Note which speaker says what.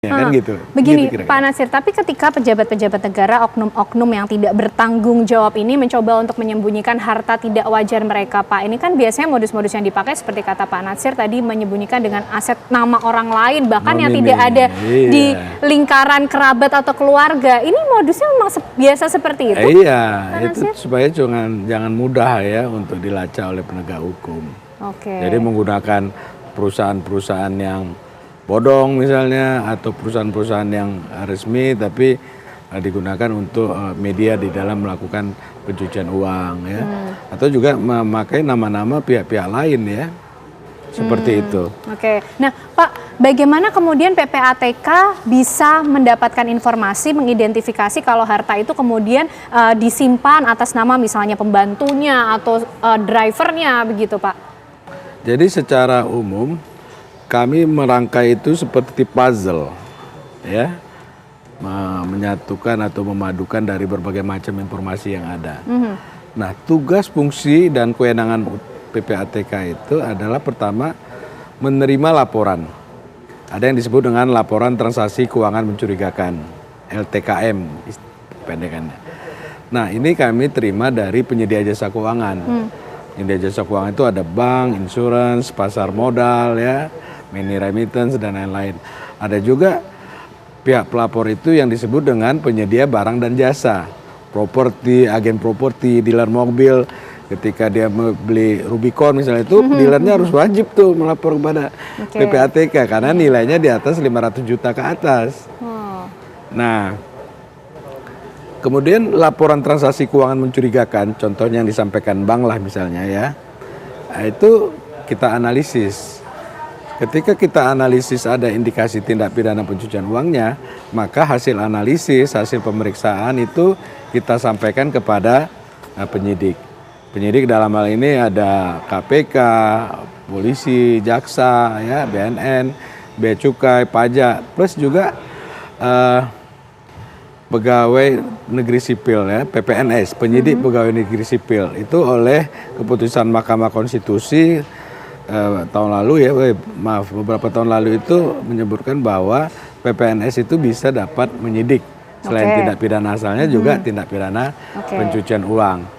Speaker 1: Ya kan gitu.
Speaker 2: Begini
Speaker 1: Gitu kira-kira.
Speaker 2: Pak Natsir, tapi ketika pejabat-pejabat negara, oknum-oknum yang tidak bertanggung jawab ini mencoba untuk menyembunyikan harta tidak wajar mereka, Pak, ini kan biasanya modus-modus yang dipakai seperti kata Pak Natsir tadi, menyembunyikan dengan aset nama orang lain, bahkan yang tidak ada di lingkaran kerabat atau keluarga. Ini modusnya memang biasa seperti itu?
Speaker 1: Iya, itu supaya jangan mudah ya untuk dilacak oleh penegak hukum. Jadi menggunakan perusahaan-perusahaan yang bodong misalnya, atau perusahaan-perusahaan yang resmi tapi digunakan untuk media di dalam melakukan pencucian uang ya, atau juga memakai nama-nama pihak-pihak lain ya, seperti itu.
Speaker 2: Nah Pak, bagaimana kemudian PPATK bisa mendapatkan informasi, mengidentifikasi kalau harta itu kemudian disimpan atas nama misalnya pembantunya atau drivernya begitu Pak?
Speaker 1: Jadi secara umum kami merangkai itu seperti puzzle, ya, menyatukan atau memadukan dari berbagai macam informasi yang ada. Nah, tugas, fungsi, dan kewenangan PPATK itu adalah pertama menerima laporan. Ada yang disebut dengan laporan transaksi keuangan mencurigakan, LTKM pendekannya. Nah, ini kami terima dari penyedia jasa keuangan. Penyedia jasa keuangan itu ada bank, insurans, pasar modal, ya, money remittance, dan lain-lain. Ada juga pihak pelapor itu yang disebut dengan penyedia barang dan jasa, properti, agen properti, dealer mobil. Ketika dia membeli Rubicon misalnya itu, dealernya harus wajib tuh melapor kepada PPATK karena nilainya di atas 500 juta ke atas. Nah, kemudian laporan transaksi keuangan mencurigakan, contohnya yang disampaikan bank lah misalnya ya, itu kita analisis. Ketika kita analisis ada indikasi tindak pidana pencucian uangnya, maka hasil analisis, hasil pemeriksaan itu kita sampaikan kepada penyidik. Penyidik dalam hal ini ada KPK, polisi, jaksa, ya, BNN, Bea Cukai, pajak, plus juga pegawai negeri sipil ya, PPNS, penyidik pegawai negeri sipil. Itu oleh keputusan Mahkamah Konstitusi tahun lalu ya, beberapa tahun lalu itu menyebutkan bahwa PPNS itu bisa dapat menyidik selain tindak pidana asalnya juga tindak pidana pencucian uang.